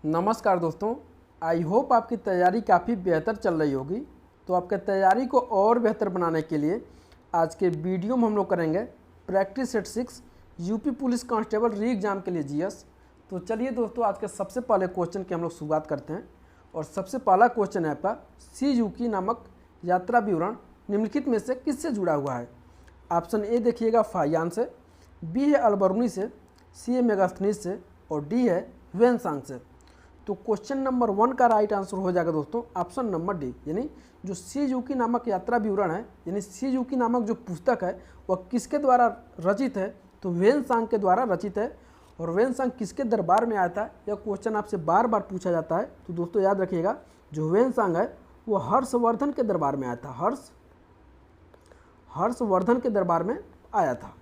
नमस्कार दोस्तों, I hope आपकी तैयारी काफ़ी बेहतर चल रही होगी। तो आपके तैयारी को और बेहतर बनाने के लिए आज के वीडियो में हम लोग करेंगे practice set 6 UP police constable री एग्ज़ाम के लिए जीएस। तो चलिए दोस्तों, आज के सबसे पहले क्वेश्चन की हम लोग शुरुआत करते हैं। और सबसे पहला क्वेश्चन है आपका, सीयूकी नामक यात्रा विवरण निम्नलिखित में से किससे जुड़ा हुआ है। ऑप्शन ए देखिएगा फाइयान से, बी है अल्बर्नी से, सी है मेगास्थनीस से और डी है वेनसांग से। तो क्वेश्चन नंबर 1 का राइट आंसर हो जाएगा दोस्तों ऑप्शन नंबर डी, यानी जो सीयूकी नामक यात्रा विवरण है, यानी सीयूकी नामक जो पुस्तक है वह किसके द्वारा रचित है, तो वेनसांग के द्वारा रचित है। और वेनसांग किसके दरबार में आया था, यह क्वेश्चन आपसे बार बार पूछा जाता है। तो दोस्तों याद रखिएगा, जो वेनसांग है वो हर्षवर्धन के दरबार में आया था, हर्षवर्धन के दरबार में आया था।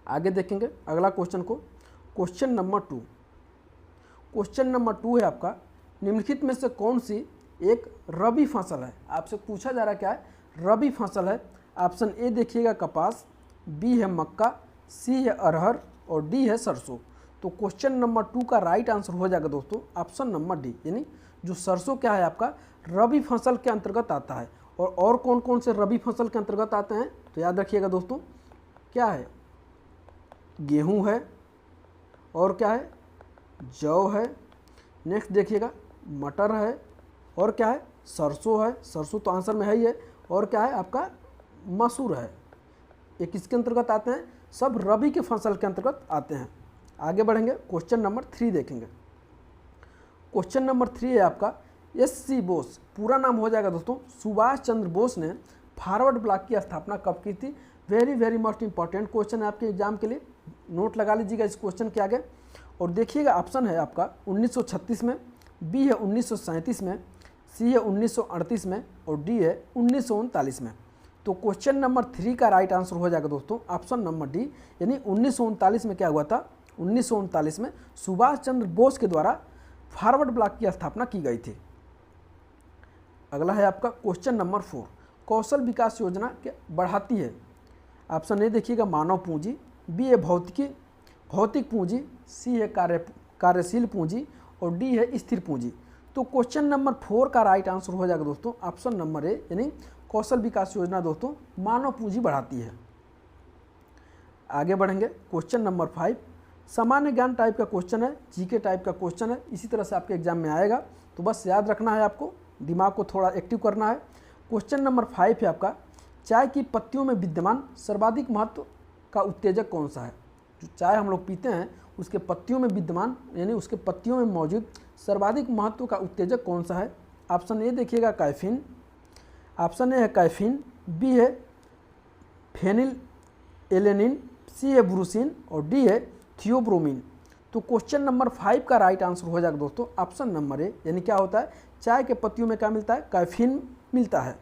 आगे देखेंगे अगला क्वेश्चन को, क्वेश्चन नंबर 2। क्वेश्चन नंबर 2 है आपका, निम्नलिखित में से कौन सी एक रबी फसल है। आपसे पूछा जा रहा है क्या है, रबी फसल है। ऑप्शन ए देखिएगा कपास, बी है मक्का, सी है अरहर और डी है सरसों। तो क्वेश्चन नंबर 2 का राइट आंसर हो जाएगा दोस्तों ऑप्शन नंबर डी, यानी जो सरसों क्या है आपका रबी फसल के अंतर्गत आता है। और कौन कौन से रबी फसल के अंतर्गत आते हैं, तो याद रखिएगा दोस्तों, क्या है, गेहूँ है और क्या है, जौ है, नेक्स्ट देखिएगा मटर है और क्या है, सरसों है, सरसों तो आंसर में है ही है, और क्या है आपका मसूर है। ये किसके अंतर्गत आते हैं, सब रबी के फसल के अंतर्गत आते हैं। आगे बढ़ेंगे, क्वेश्चन नंबर 3 देखेंगे। क्वेश्चन नंबर 3 है आपका, एस.सी. बोस, पूरा नाम हो जाएगा दोस्तों सुभाष चंद्र बोस ने फॉरवर्ड ब्लॉक की स्थापना कब की थी। वेरी मोस्ट इंपॉर्टेंट क्वेश्चन है आपके एग्जाम के लिए, नोट लगा लीजिएगा इस क्वेश्चन के आगे। और देखिएगा ऑप्शन है आपका 1936 में, बी है 1937 में, सी है 1938 में और डी है 1939 में। तो क्वेश्चन नंबर 3 का राइट आंसर हो जाएगा दोस्तों ऑप्शन नंबर डी, यानी 1939 में क्या हुआ था, 1939 में सुभाष चंद्र बोस के द्वारा फॉरवर्ड ब्लॉक की स्थापना की गई थी। अगला है आपका क्वेश्चन नंबर 4, कौशल विकास योजना के बढ़ाती है। ऑप्शन ए देखिएगा मानव पूंजी, बी है भौतिक पूंजी, सी है कार्यशील पूंजी और डी है स्थिर पूंजी। तो क्वेश्चन नंबर 4 का राइट आंसर हो जाएगा दोस्तों ऑप्शन नंबर ए, यानी कौशल विकास योजना दोस्तों मानव पूंजी बढ़ाती है। आगे बढ़ेंगे, क्वेश्चन नंबर 5 सामान्य ज्ञान टाइप का क्वेश्चन है, जीके टाइप का क्वेश्चन है, इसी तरह से आपके एग्जाम में आएगा। तो बस याद रखना है, आपको दिमाग को थोड़ा एक्टिव करना है। क्वेश्चन नंबर 5 है आपका, चाय की पत्तियों में विद्यमान सर्वाधिक महत्व का उत्तेजक कौन सा है। जो चाय हम लोग पीते हैं उसके पत्तियों में विद्यमान, यानी उसके पत्तियों में मौजूद सर्वाधिक महत्व का उत्तेजक कौन सा है। ऑप्शन ए देखिएगा कैफीन, ऑप्शन ए है कैफीन, बी है फेनिल एलेनिन, सी है ब्रूसिन और डी है थियोब्रोमिन। तो क्वेश्चन नंबर 5 का राइट आंसर हो जाएगा दोस्तों ऑप्शन नंबर ए, यानी क्या होता है, चाय के पत्तियों में क्या मिलता है, कैफीन मिलता है।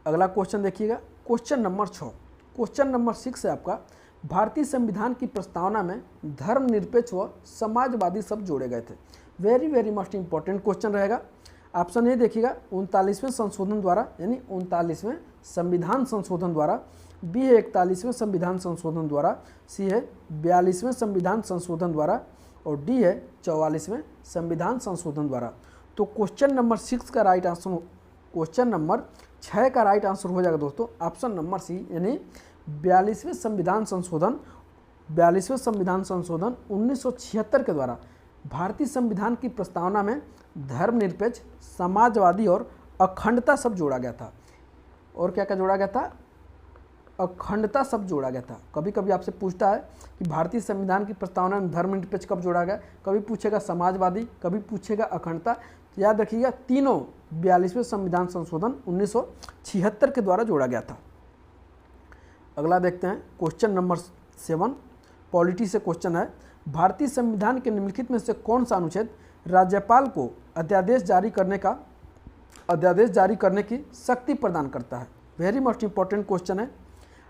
अगला क्वेश्चन देखिएगा, क्वेश्चन नंबर 6। क्वेश्चन नंबर 6 है आपका, भारतीय संविधान की प्रस्तावना में धर्मनिरपेक्ष व समाजवादी शब्द जोड़े गए थे। वेरी मोस्ट इंपॉर्टेंट क्वेश्चन रहेगा। ऑप्शन ए देखिएगा 39वें संशोधन द्वारा, यानी 39वें संविधान संशोधन द्वारा, बी है 41वें संविधान संशोधन द्वारा, सी है 42वें संविधान संशोधन द्वारा और डी है 44वें संविधान संशोधन द्वारा। तो क्वेश्चन नंबर 6 का राइट आंसर, क्वेश्चन नंबर 6 का राइट आंसर हो जाएगा दोस्तों ऑप्शन नंबर सी, यानी 42वें संविधान संशोधन 1976 के द्वारा भारतीय संविधान की प्रस्तावना में धर्मनिरपेक्ष, समाजवादी और अखंडता शब्द जोड़ा गया था। और क्या क्या जोड़ा गया था, अखंडता शब्द जोड़ा गया था। कभी कभी आपसे पूछता है कि भारतीय संविधान की प्रस्तावना में धर्मनिरपेक्ष कब जोड़ा गया, कभी पूछेगा समाजवादी, कभी पूछेगा अखंडता। तो याद रखिएगा तीनों 42वें संविधान संशोधन 1976 के द्वारा जोड़ा गया था। अगला देखते हैं क्वेश्चन नंबर 7, पॉलिटी से क्वेश्चन है, भारतीय संविधान के निम्नलिखित में से कौन सा अनुच्छेद राज्यपाल को अध्यादेश जारी करने की शक्ति प्रदान करता है। वेरी मोस्ट इंपॉर्टेंट क्वेश्चन है।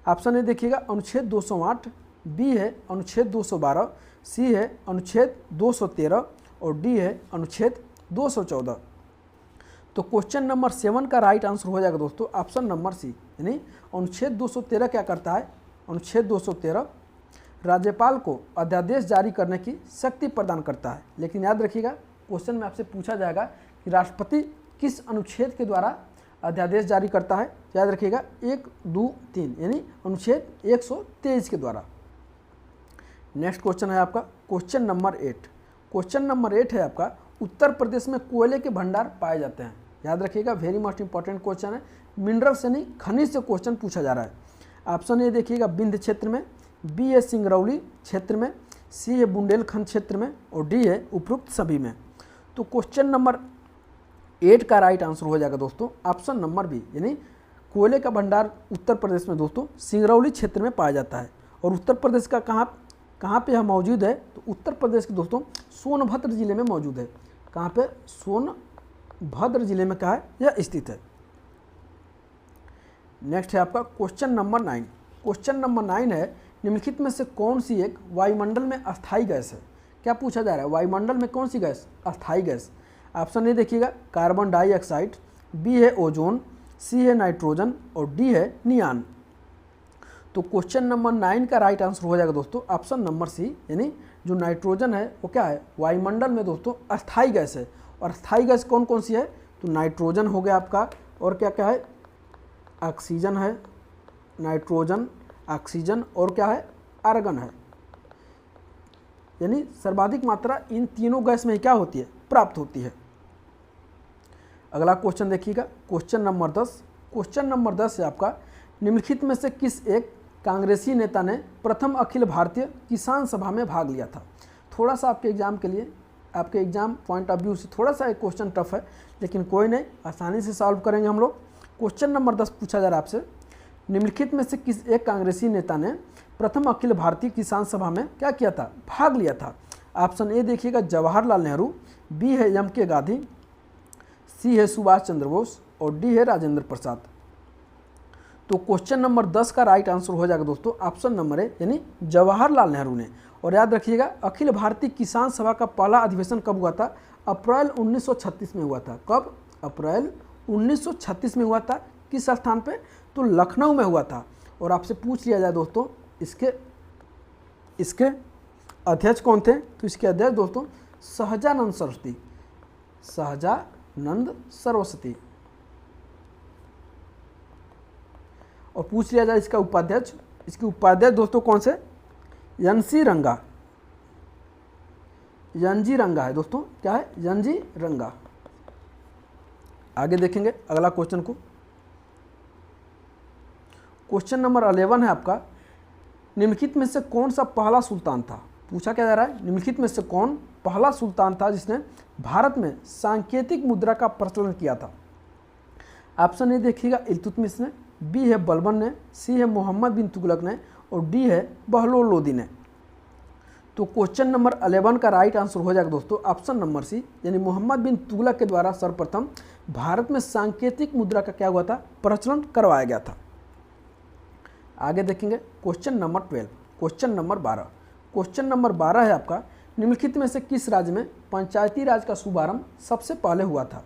ऑप्शन ए देखिएगा अनुच्छेद 208, बी है अनुच्छेद 212, सी है अनुच्छेद 213 और डी है अनुच्छेद 214। तो क्वेश्चन नंबर 7 का राइट आंसर हो जाएगा दोस्तों ऑप्शन नंबर सी, यानी अनुच्छेद 213 क्या करता है, अनुच्छेद 213 राज्यपाल को अध्यादेश जारी करने की शक्ति प्रदान करता है। लेकिन याद रखिएगा क्वेश्चन में आपसे पूछा जाएगा कि राष्ट्रपति किस अनुच्छेद के द्वारा अध्यादेश जारी करता है। याद रखिएगा 1, 2, 3 यानी अनुच्छेद 123 के द्वारा। नेक्स्ट क्वेश्चन है आपका क्वेश्चन नंबर 8। क्वेश्चन नंबर 8 है आपका उत्तर प्रदेश में कोयले के भंडार पाए जाते हैं। याद रखिएगा वेरी मोस्ट इंपॉर्टेंट क्वेश्चन है, मिनरल्स यानी खनिज से क्वेश्चन पूछा जा रहा है। ऑप्शन ए देखिएगा विंध्य क्षेत्र में, बी है सिंगरौली क्षेत्र में, सी है बुंदेलखंड क्षेत्र में और डी है उपरोक्त सभी में। तो क्वेश्चन नंबर 8 का राइट आंसर हो जाएगा दोस्तों ऑप्शन नंबर बी, यानी कोयले का भंडार उत्तर प्रदेश में दोस्तों सिंगरौली क्षेत्र में पाया जाता है। और उत्तर प्रदेश का कहाँ पे यह मौजूद है, तो उत्तर प्रदेश के दोस्तों सोनभद्र जिले में मौजूद है। कहाँ पे, सोनभद्र जिले में कहा है यह स्थित है। नेक्स्ट है आपका क्वेश्चन नंबर 9। क्वेश्चन नंबर 9 है निम्नलिखित में से कौन सी एक वायुमंडल में अस्थायी गैस है। क्या पूछा जा रहा है, वायुमंडल में कौन सी गैस, अस्थायी गैस। ऑप्शन ए देखिएगा कार्बन डाइऑक्साइड, बी है ओजोन, सी है नाइट्रोजन और डी है नियान। तो क्वेश्चन नंबर 9 का राइट आंसर हो जाएगा दोस्तों ऑप्शन नंबर सी, यानी जो नाइट्रोजन है वो क्या है, वायुमंडल में दोस्तों अस्थायी गैस है। और अस्थायी गैस कौन कौन सी है, तो नाइट्रोजन हो गया आपका, और क्या क्या है, ऑक्सीजन है, नाइट्रोजन, ऑक्सीजन और क्या है, आर्गन है। यानी सर्वाधिक मात्रा इन तीनों गैस में क्या होती है, प्राप्त होती है। अगला क्वेश्चन देखिएगा क्वेश्चन नंबर 10। क्वेश्चन नंबर 10 है आपका निम्नलिखित में से किस एक कांग्रेसी नेता ने प्रथम अखिल भारतीय किसान सभा में भाग लिया था। थोड़ा सा आपके एग्जाम के लिए, आपके एग्जाम पॉइंट ऑफ व्यू से थोड़ा सा एक क्वेश्चन टफ है, लेकिन कोई नहीं, आसानी से सॉल्व करेंगे हम लोग। क्वेश्चन नंबर 10 पूछा जा रहा है आपसे निम्नलिखित में से किस एक कांग्रेसी नेता ने प्रथम अखिल भारतीय किसान सभा में क्या किया था, भाग लिया था। ऑप्शन ए देखिएगा जवाहरलाल नेहरू, बी है एम.के. गांधी, सी है सुभाष चंद्र बोस और डी है राजेंद्र प्रसाद। तो क्वेश्चन नंबर 10 का राइट आंसर हो जाएगा दोस्तों ऑप्शन नंबर ए, यानी जवाहरलाल नेहरू ने। और याद रखिएगा अखिल भारतीय किसान सभा का पहला अधिवेशन कब हुआ था, अप्रैल 1936 में हुआ था। कब, अप्रैल 1936 में हुआ था। किस स्थान पे, तो लखनऊ में हुआ था। और आपसे पूछ लिया जाए दोस्तों इसके अध्यक्ष कौन थे, तो इसके अध्यक्ष दोस्तों सहजानंद सरस्वती, सहजानंद सरस्वती। और पूछ लिया जाए इसका उपाध्यक्ष, इसके उपाध्यक्ष दोस्तों कौन से, एन.जी. रंगा, एन.जी. रंगा है दोस्तों, क्या है, एन.जी. रंगा। आगे देखेंगे अगला क्वेश्चन को। क्वेश्चन नंबर 11 है आपका निम्नलिखित में से कौन सा पहला सुल्तान था। पूछा क्या जा रहा है, निम्नलिखित में से कौन पहला सुल्तान था जिसने भारत में सांकेतिक मुद्रा का प्रचलन किया था। ऑप्शन ए देखिएगा इल्तुतमिश ने, बी है बलबन ने, सी है मोहम्मद बिन तुगलक ने और डी है बहलोल लोदी ने। तो क्वेश्चन नंबर 11 का राइट आंसर हो जाएगा दोस्तों ऑप्शन नंबर सी, यानी मोहम्मद बिन तुगलक के द्वारा सर्वप्रथम भारत में सांकेतिक मुद्रा का क्या हुआ था, प्रचलन करवाया गया था। आगे देखेंगे question number 12। Question number 12। Question number 12 है आपका निम्नलिखित में से किस राज्य में पंचायती राज का शुभारंभ सबसे पहले हुआ था।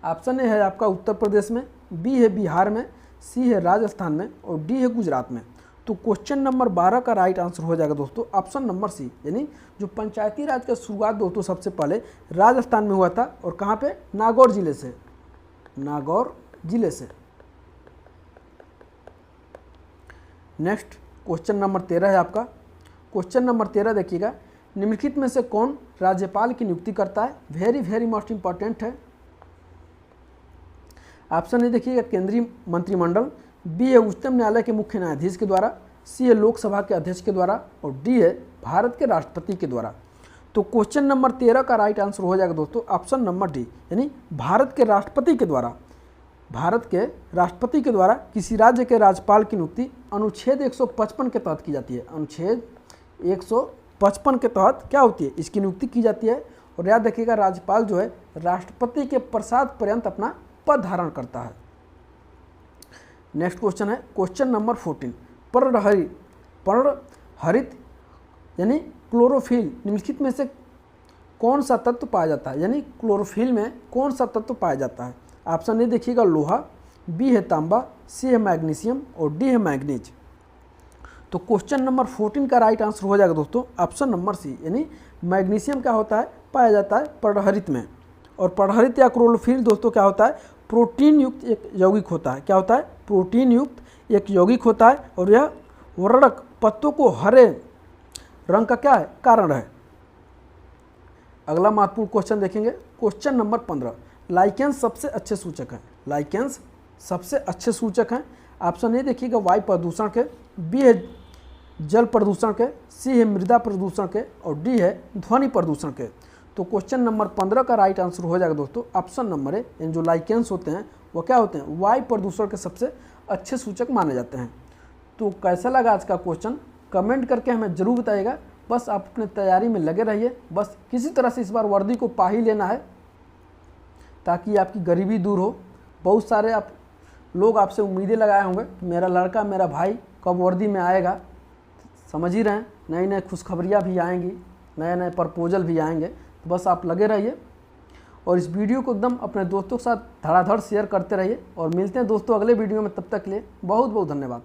ऑप्शन ए है आपका उत्तर प्रदेश में, बी है बिहार में, सी है राजस्थान में और डी है गुजरात में। तो क्वेश्चन नंबर 12 का राइट आंसर हो जाएगा दोस्तों ऑप्शन नंबर सी, यानी जो पंचायती राज का शुरुआत दोस्तों सबसे पहले राजस्थान में हुआ था। और कहाँ पे, नागौर जिले से, नागौर जिले से। नेक्स्ट क्वेश्चन नंबर 13 है आपका। क्वेश्चन नंबर 13 देखिएगा निम्नलिखित में से कौन राज्यपाल की नियुक्ति करता है। वेरी मोस्ट इंपॉर्टेंट है। ऑप्शन ए देखिएगा केंद्रीय मंत्रिमंडल, बी है उच्चतम न्यायालय के मुख्य न्यायाधीश के द्वारा, सी है लोकसभा के अध्यक्ष के द्वारा और डी है भारत के राष्ट्रपति के द्वारा। तो क्वेश्चन नंबर 13 का राइट आंसर हो जाएगा दोस्तों ऑप्शन नंबर डी, यानी भारत के राष्ट्रपति के द्वारा। भारत के राष्ट्रपति के द्वारा किसी राज्य के राज्यपाल की नियुक्ति अनुच्छेद 155 के तहत की जाती है। अनुच्छेद 155 के तहत क्या होती है, इसकी नियुक्ति की जाती है। और याद रखिएगा राज्यपाल जो है राष्ट्रपति के प्रसाद पर्यंत अपना पद धारण करता है। नेक्स्ट क्वेश्चन है क्वेश्चन नंबर 14। पर्णहरित यानी क्लोरोफिल निम्नलिखित में से कौन सा तत्व पाया जाता है, यानी क्लोरोफिल में कौन सा तत्व पाया जाता है। ऑप्शन ए देखिएगा लोहा, बी है तांबा, सी है मैग्नीशियम और डी है मैग्नीज। तो क्वेश्चन नंबर 14 का राइट आंसर हो जाएगा दोस्तों ऑप्शन नंबर सी, यानी मैग्नीशियम क्या होता है, पाया जाता है पर्णहरित में। और पर्णहरित या क्लोरोफिल दोस्तों क्या होता है, प्रोटीन युक्त एक यौगिक होता है। क्या होता है, प्रोटीन युक्त एक यौगिक होता है और यह वर्णक पत्तों को हरे रंग का क्या है, कारण है। अगला महत्वपूर्ण क्वेश्चन देखेंगे, क्वेश्चन नंबर 15, लाइकेंस सबसे अच्छे सूचक हैं। लाइकेंस सबसे अच्छे सूचक हैं। ऑप्शन ए देखिएगा वायु प्रदूषण के, बी है जल प्रदूषण के, सी है मृदा प्रदूषण के और डी है ध्वनि प्रदूषण के। तो क्वेश्चन नंबर 15 का राइट आंसर हो जाएगा दोस्तों ऑप्शन नंबर ए, इन जो लाइकेंस होते हैं वो क्या होते हैं, वायु प्रदूषण के सबसे अच्छे सूचक माने जाते हैं। तो कैसा लगा आज का क्वेश्चन, कमेंट करके हमें ज़रूर बताइएगा। बस आप अपने तैयारी में लगे रहिए, बस किसी तरह से इस बार वर्दी को पा ही लेना है ताकि आपकी गरीबी दूर हो। बहुत सारे आप लोग आपसे उम्मीदें लगाए होंगे कि मेरा लड़का मेरा भाई कब वर्दी में आएगा। समझ ही रहे हैं, नई नई खुशखबरियाँ भी आएंगी, नए नए प्रपोजल भी आएंगे। तो बस आप लगे रहिए और इस वीडियो को एकदम अपने दोस्तों के साथ धड़ाधड़ शेयर करते रहिए। और मिलते हैं दोस्तों अगले वीडियो में, तब तक के लिए बहुत बहुत धन्यवाद।